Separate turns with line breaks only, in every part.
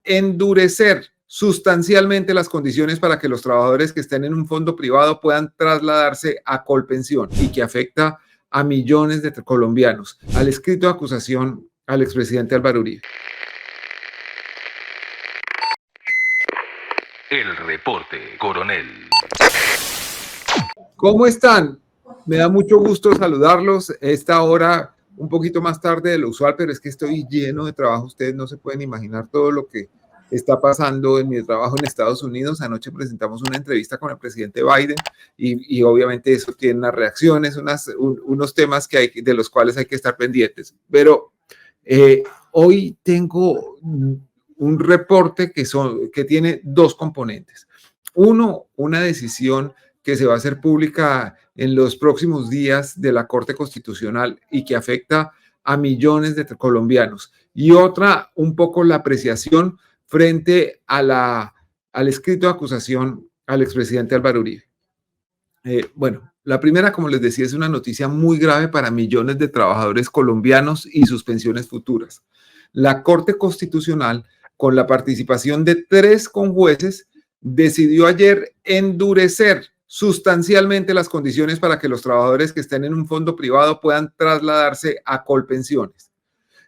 endurecer sustancialmente las condiciones para que los trabajadores que estén en un fondo privado puedan trasladarse a Colpensión y que afecta a millones de colombianos. Al escrito de acusación al expresidente Álvaro Uribe.
El reporte, coronel.
¿Cómo están? Me da mucho gusto saludarlos. Esta hora un poquito más tarde de lo usual, pero es que estoy lleno de trabajo. Ustedes no se pueden imaginar todo lo que está pasando en mi trabajo en Estados Unidos. Anoche presentamos una entrevista con el presidente Biden y obviamente eso tiene unas reacciones, unos temas de los cuales hay que estar pendientes. Pero hoy tengo un reporte que tiene dos componentes. Uno, una decisión que se va a hacer pública en los próximos días de la Corte Constitucional y que afecta a millones de colombianos. Y otra, un poco la apreciación frente a al escrito de acusación al expresidente Álvaro Uribe. Bueno, la primera, como les decía, es una noticia muy grave para millones de trabajadores colombianos y sus pensiones futuras. La Corte Constitucional, con la participación de 3 conjueces, decidió ayer endurecer sustancialmente las condiciones para que los trabajadores que estén en un fondo privado puedan trasladarse a Colpensiones.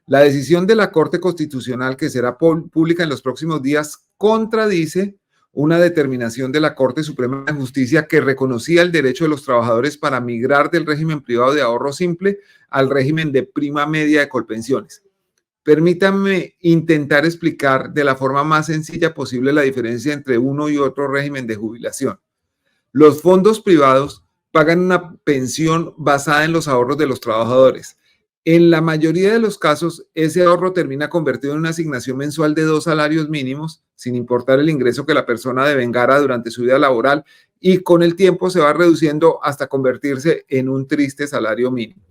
La decisión de la Corte Constitucional, que será pública en los próximos días, contradice una determinación de la Corte Suprema de Justicia que reconocía el derecho de los trabajadores para migrar del régimen privado de ahorro simple al régimen de prima media de Colpensiones. Permítanme intentar explicar de la forma más sencilla posible la diferencia entre uno y otro régimen de jubilación. Los fondos privados pagan una pensión basada en los ahorros de los trabajadores. En la mayoría de los casos, ese ahorro termina convertido en una asignación mensual de 2 salarios mínimos, sin importar el ingreso que la persona devengara durante su vida laboral, y con el tiempo se va reduciendo hasta convertirse en un triste salario mínimo.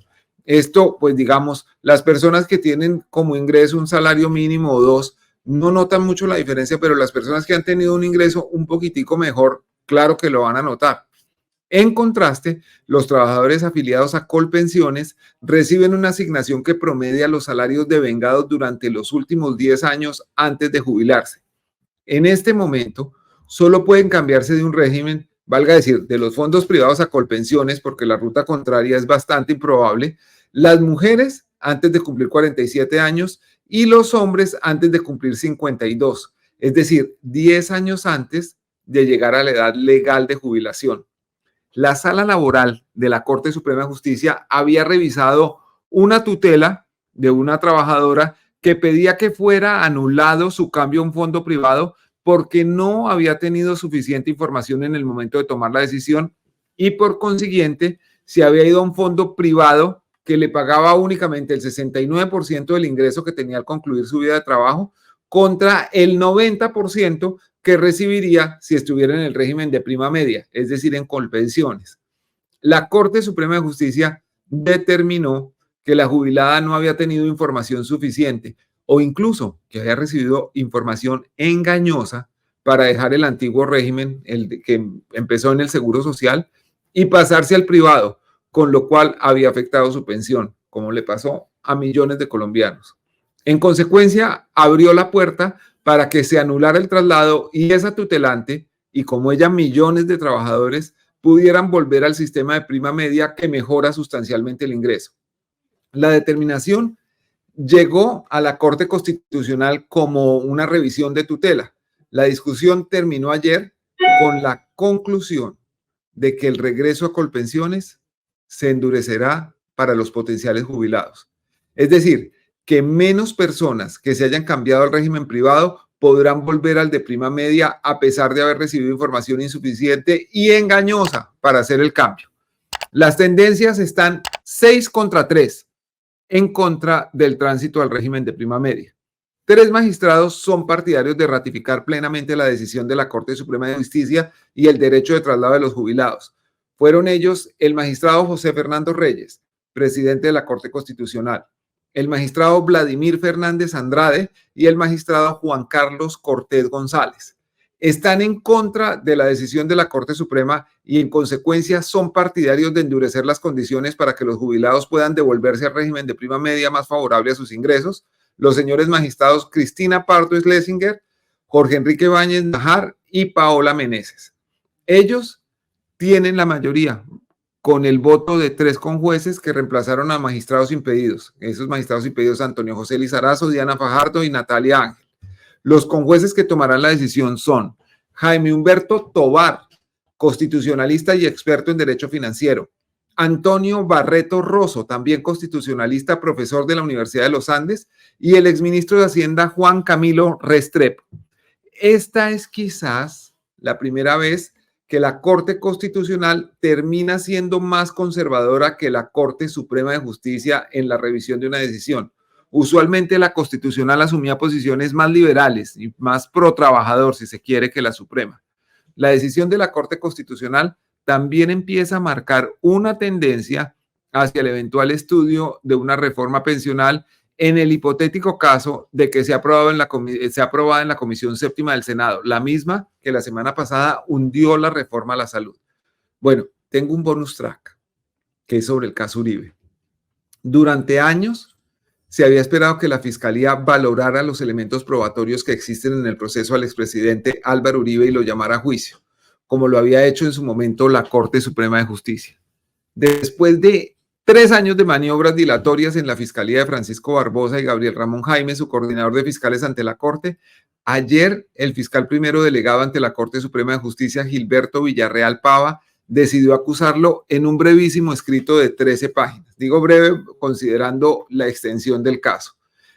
Esto, pues digamos, las personas que tienen como ingreso un salario mínimo o 2 no notan mucho la diferencia, pero las personas que han tenido un ingreso un poquitico mejor, claro que lo van a notar. En contraste, los trabajadores afiliados a Colpensiones reciben una asignación que promedia los salarios devengados durante los últimos 10 años antes de jubilarse. En este momento, solo pueden cambiarse de un régimen, valga decir, de los fondos privados a Colpensiones, porque la ruta contraria es bastante improbable, las mujeres antes de cumplir 47 años y los hombres antes de cumplir 52, es decir, 10 años antes de llegar a la edad legal de jubilación. La Sala Laboral de la Corte Suprema de Justicia había revisado una tutela de una trabajadora que pedía que fuera anulado su cambio a un fondo privado porque no había tenido suficiente información en el momento de tomar la decisión y por consiguiente se había ido a un fondo privado que le pagaba únicamente el 69% del ingreso que tenía al concluir su vida de trabajo contra el 90% que recibiría si estuviera en el régimen de prima media, es decir, en Colpensiones. La Corte Suprema de Justicia determinó que la jubilada no había tenido información suficiente o incluso que había recibido información engañosa para dejar el antiguo régimen, el que empezó en el Seguro Social, y pasarse al privado, con lo cual había afectado su pensión, como le pasó a millones de colombianos. En consecuencia, abrió la puerta para que se anulara el traslado y esa tutelante, y como ella millones de trabajadores, pudieran volver al sistema de prima media que mejora sustancialmente el ingreso. La determinación llegó a la Corte Constitucional como una revisión de tutela. La discusión terminó ayer con la conclusión de que el regreso a Colpensiones se endurecerá para los potenciales jubilados. Es decir, que menos personas que se hayan cambiado al régimen privado podrán volver al de prima media a pesar de haber recibido información insuficiente y engañosa para hacer el cambio. Las tendencias están 6-3 en contra del tránsito al régimen de prima media. 3 magistrados son partidarios de ratificar plenamente la decisión de la Corte Suprema de Justicia y el derecho de traslado de los jubilados. Fueron ellos el magistrado José Fernando Reyes, presidente de la Corte Constitucional, el magistrado Vladimir Fernández Andrade y el magistrado Juan Carlos Cortés González. Están en contra de la decisión de la Corte Suprema y en consecuencia son partidarios de endurecer las condiciones para que los jubilados puedan devolverse al régimen de prima media más favorable a sus ingresos. Los señores magistrados Cristina Pardo Schlesinger, Jorge Enrique Báñez Najar y Paola Meneses. Ellos tienen la mayoría, con el voto de 3 conjueces que reemplazaron a magistrados impedidos. Esos magistrados impedidos: Antonio José Lizarazo, Diana Fajardo y Natalia Ángel. Los conjueces que tomarán la decisión son Jaime Humberto Tovar, constitucionalista y experto en derecho financiero; Antonio Barreto Rosso, también constitucionalista, profesor de la Universidad de los Andes; y el exministro de Hacienda Juan Camilo Restrepo. Esta es quizás la primera vez que la Corte Constitucional termina siendo más conservadora que la Corte Suprema de Justicia en la revisión de una decisión. Usualmente la Constitucional asumía posiciones más liberales y más pro trabajador, si se quiere, que la Suprema. La decisión de la Corte Constitucional también empieza a marcar una tendencia hacia el eventual estudio de una reforma pensional en el hipotético caso de que sea aprobada en la Comisión Séptima del Senado, la misma que la semana pasada hundió la reforma a la salud. Bueno, tengo un bonus track que es sobre el caso Uribe. Durante años se había esperado que la Fiscalía valorara los elementos probatorios que existen en el proceso al expresidente Álvaro Uribe y lo llamara a juicio, como lo había hecho en su momento la Corte Suprema de Justicia. Después de 3 años de maniobras dilatorias en la Fiscalía de Francisco Barbosa y Gabriel Ramón Jaime, su coordinador de fiscales ante la Corte, ayer el fiscal primero delegado ante la Corte Suprema de Justicia, Gilberto Villarreal Pava, decidió acusarlo en un brevísimo escrito de 13 páginas. Digo breve considerando la extensión del caso.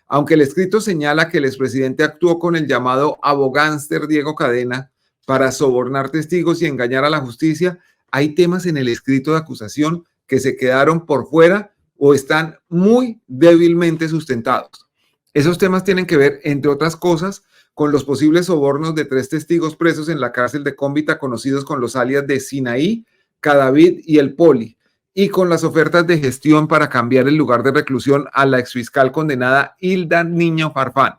Aunque el escrito señala que el expresidente actuó con el llamado abogánster Diego Cadena para sobornar testigos y engañar a la justicia, hay temas en el escrito de acusación que se quedaron por fuera o están muy débilmente sustentados. Esos temas tienen que ver, entre otras cosas, con los posibles sobornos de 3 testigos presos en la cárcel de Cómbita, conocidos con los alias de Sinaí, Cadavid y El Poli, y con las ofertas de gestión para cambiar el lugar de reclusión a la exfiscal condenada Hilda Niño Farfán.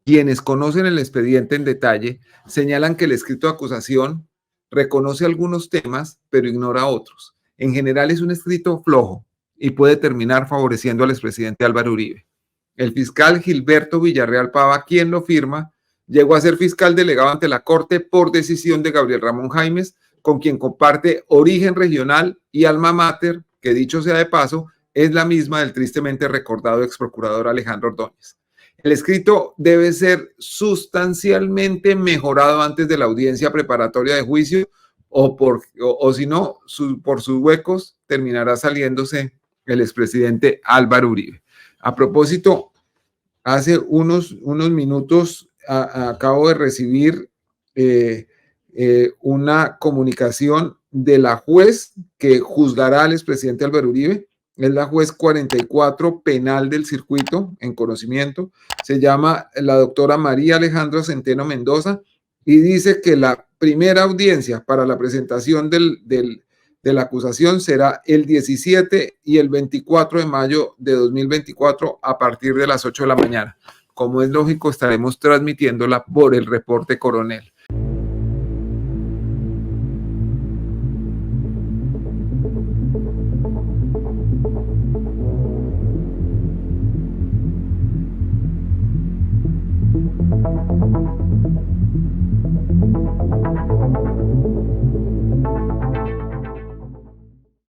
Quienes conocen el expediente en detalle señalan que el escrito de acusación reconoce algunos temas, pero ignora otros. En general es un escrito flojo y puede terminar favoreciendo al expresidente Álvaro Uribe. El fiscal Gilberto Villarreal Pava, quien lo firma, llegó a ser fiscal delegado ante la Corte por decisión de Gabriel Ramón Jaimes, con quien comparte origen regional y alma mater, que dicho sea de paso, es la misma del tristemente recordado exprocurador Alejandro Ordóñez. El escrito debe ser sustancialmente mejorado antes de la audiencia preparatoria de juicio, o si no, por sus huecos terminará saliéndose el expresidente Álvaro Uribe. A propósito, hace unos minutos acabo de recibir una comunicación de la juez que juzgará al expresidente Álvaro Uribe. Es la juez 44 penal del circuito en conocimiento. Se llama la doctora María Alejandra Centeno Mendoza y dice que la primera audiencia para la presentación de la acusación será el 17 y el 24 de mayo de 2024 a partir de las 8 de la mañana. Como es lógico, estaremos transmitiéndola por el reporte Coronel.